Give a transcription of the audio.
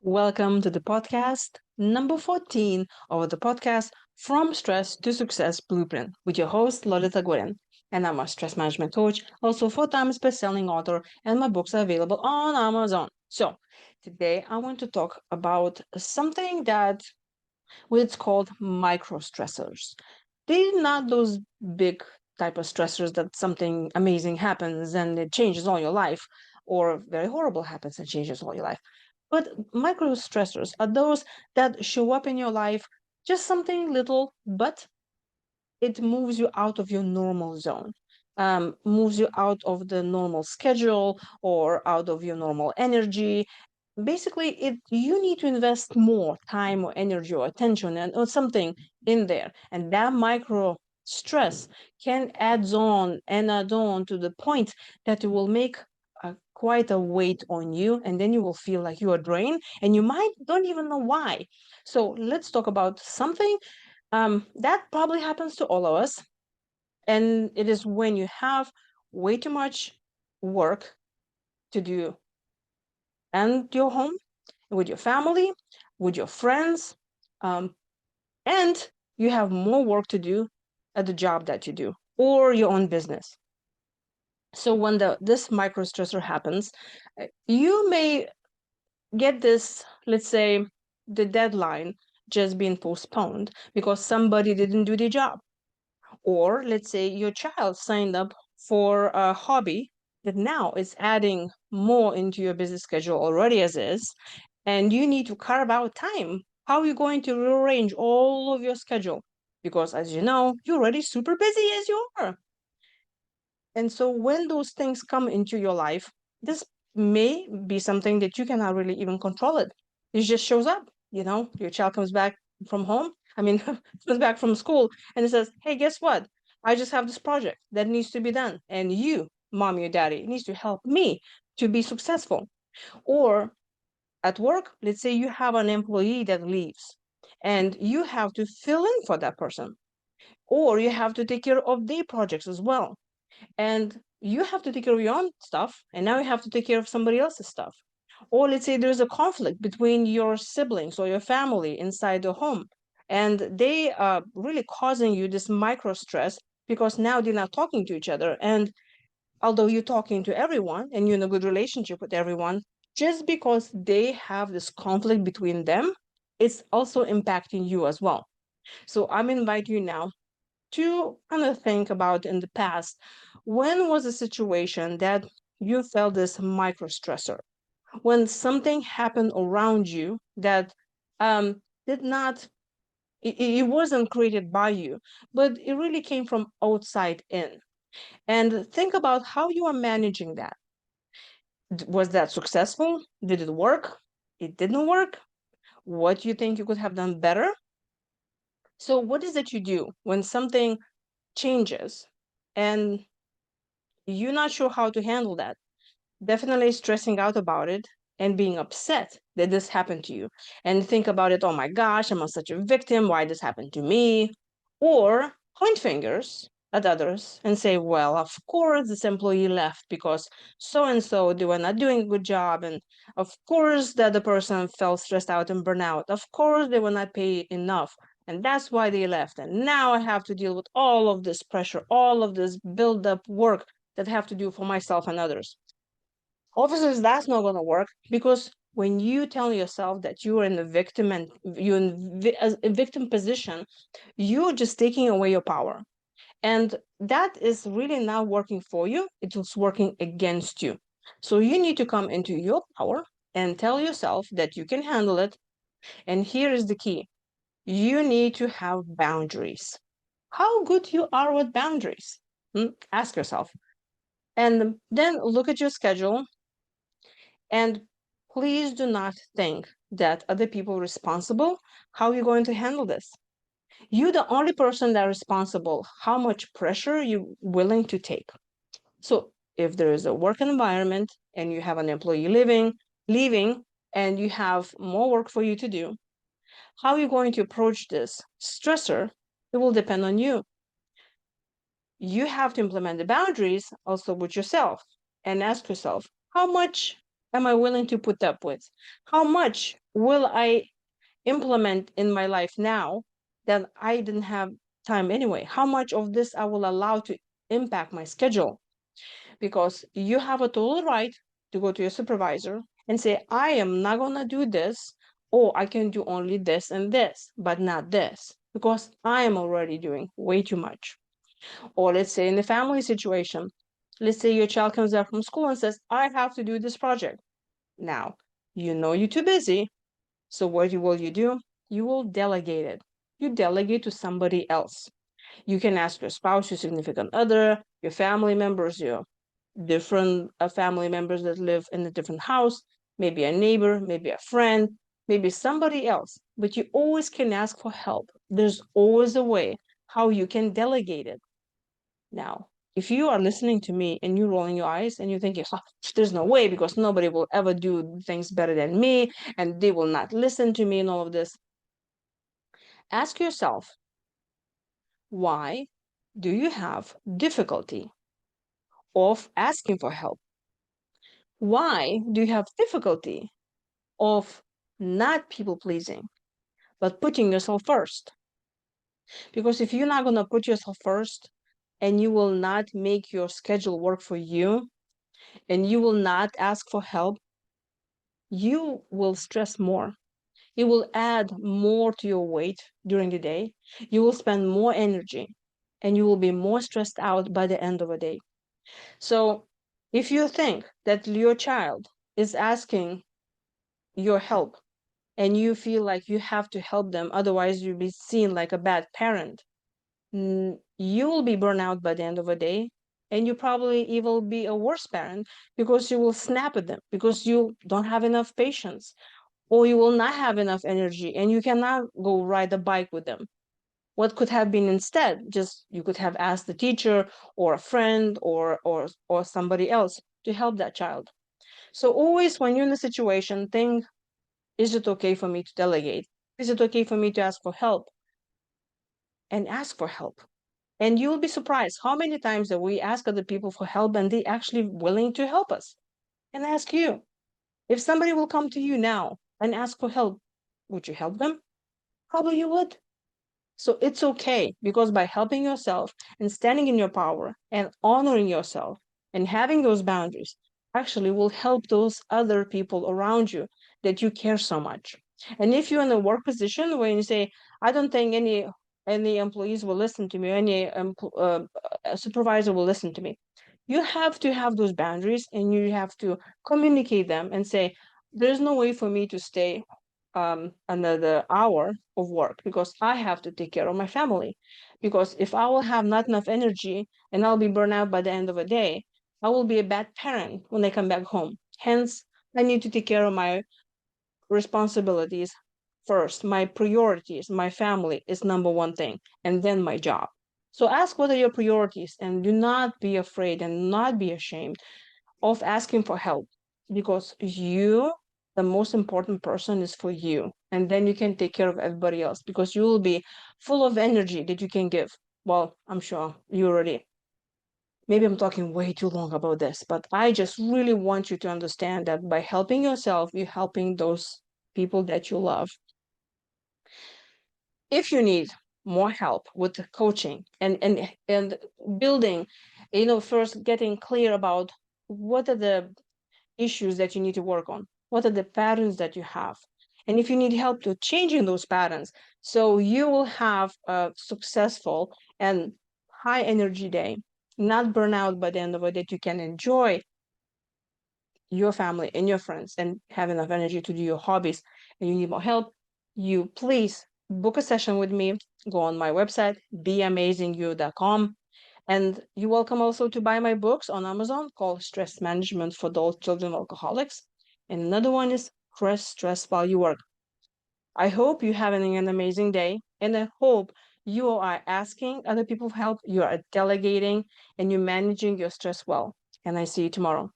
Welcome to the podcast number 14 of the podcast From Stress to Success Blueprint with your host, Lolita Guarin. And I'm a stress management coach, also 4 times best-selling author, and my books are available on Amazon. So today I want to talk about something that it's called micro stressors. They're not those big type of stressors that something amazing happens and it changes all your life, or very horrible happens and changes all your life. But micro stressors are those that show up in your life, just something little, but it moves you out of your normal zone, moves you out of the normal schedule or out of your normal energy. Basically, you need to invest more time or energy or attention and or something in there, and that micro stress can add on to the point that it will make quite a weight on you, and then you will feel like you are drained and you might don't even know why. So let's talk about something that probably happens to all of us, and it is when you have way too much work to do and your home, with your family, with your friends, um, and you have more work to do at the job that you do or your own business. So when this micro stressor happens, you may get this, let's say, the deadline just being postponed because somebody didn't do the job. Or let's say your child signed up for a hobby that now is adding more into your busy schedule already as is, and you need to carve out time. How are you going to rearrange all of your schedule? Because as you know, you're already super busy as you are. And so when those things come into your life, this may be something that you cannot really even control it. It just shows up, your child comes back from home, comes back from school and it says, hey, guess what? I just have this project that needs to be done. And you, mommy or daddy, needs to help me to be successful. Or at work, let's say you have an employee that leaves and you have to fill in for that person, or you have to take care of their projects as well, and you have to take care of your own stuff and now you have to take care of somebody else's stuff. Or let's say there's a conflict between your siblings or your family inside the home, and they are really causing you this micro stress because now they're not talking to each other. And although you're talking to everyone and you're in a good relationship with everyone, just because they have this conflict between them, it's also impacting you as well. So I'm inviting you now to kind of think about in the past, when was a situation that you felt this micro stressor, when something happened around you that did not, it wasn't created by you, but it really came from outside in. And think about how you are managing that. Was that successful? Did it work? It didn't work? What do you think you could have done better? So what is it you do when something changes and you're not sure how to handle that? Definitely stressing out about it and being upset that this happened to you, and think about it, oh my gosh, I'm such a victim, why this happened to me? Or point fingers at others and say, well, of course this employee left because so and so, they were not doing a good job, and of course the other person felt stressed out and burnout, of course they were not paid enough and that's why they left, and now I have to deal with all of this pressure, all of this build up work that I have to do for myself and others. Officers, that's not going to work, because when you tell yourself that you are in the victim and you're in a victim position, you're just taking away your power. And that is really not working for you. It is working against you. So you need to come into your power and tell yourself that you can handle it. And here is the key. You need to have boundaries. How good you are with boundaries? Ask yourself. And then look at your schedule. And please do not think that other people are responsible. How are you going to handle this? You're the only person that is responsible. How much pressure you willing to take? So if there is a work environment and you have an employee leaving, and you have more work for you to do, how are you going to approach this stressor? It will depend on you. You have to implement the boundaries also with yourself and ask yourself, how much am I willing to put up with? How much will I implement in my life now that I didn't have time anyway? How much of this I will allow to impact my schedule? Because you have a total right to go to your supervisor and say, I am not going to do this, or I can do only this and this, but not this, because I am already doing way too much. Or let's say in the family situation, let's say your child comes back from school and says, I have to do this project. Now, you know you're too busy. So what will you do? You will delegate it. You delegate to somebody else. You can ask your spouse, your significant other, your family members, your different family members that live in a different house, maybe a neighbor, maybe a friend, maybe somebody else. But you always can ask for help. There's always a way how you can delegate it. Now, if you are listening to me and you're rolling your eyes and you're thinking, oh, there's no way because nobody will ever do things better than me and they will not listen to me and all of this, ask yourself, why do you have difficulty of asking for help? Why do you have difficulty of not people pleasing, but putting yourself first? Because if you're not going to put yourself first and you will not make your schedule work for you and you will not ask for help, you will stress more. It will add more to your weight during the day. You will spend more energy and you will be more stressed out by the end of the day. So if you think that your child is asking your help and you feel like you have to help them, otherwise you'll be seen like a bad parent, you will be burned out by the end of the day. And you probably even be a worse parent because you will snap at them because you don't have enough patience or you will not have enough energy and you cannot go ride a bike with them. What could have been instead? Just you could have asked the teacher or a friend or somebody else to help that child. So always when you're in a situation, think, is it okay for me to delegate? Is it okay for me to ask for help? And ask for help. And you'll be surprised how many times that we ask other people for help and they actually willing to help us. And ask you, if somebody will come to you now and ask for help, would you help them? Probably you would. So it's okay because by helping yourself and standing in your power and honoring yourself and having those boundaries actually will help those other people around you that you care so much. And if you're in a work position where you say, I don't think any employees will listen to me, any supervisor will listen to me, you have to have those boundaries and you have to communicate them and say, there's no way for me to stay another hour of work because I have to take care of my family. Because if I will have not enough energy and I'll be burned out by the end of the day, I will be a bad parent when I come back home. Hence, I need to take care of my responsibilities first. My priorities, my family is number one thing, and then my job. So ask what are your priorities and do not be afraid and not be ashamed of asking for help because you, the most important person is for you. And then you can take care of everybody else because you will be full of energy that you can give. Well, I'm sure you already. Maybe I'm talking way too long about this, but I just really want you to understand that by helping yourself, you're helping those people that you love. If you need more help with the coaching and building, first getting clear about what are the issues that you need to work on? What are the patterns that you have? And if you need help to changing those patterns, so you will have a successful and high energy day, not burn out by the end of it, that you can enjoy your family and your friends and have enough energy to do your hobbies and you need more help, you please book a session with me. Go on my website, beamazingyou.com. And you're welcome also to buy my books on Amazon called Stress Management for Adult Children Alcoholics. And another one is Crush Stress While You Work. I hope you're having an amazing day. And I hope you are asking other people for help, you are delegating, and you're managing your stress well. And I see you tomorrow.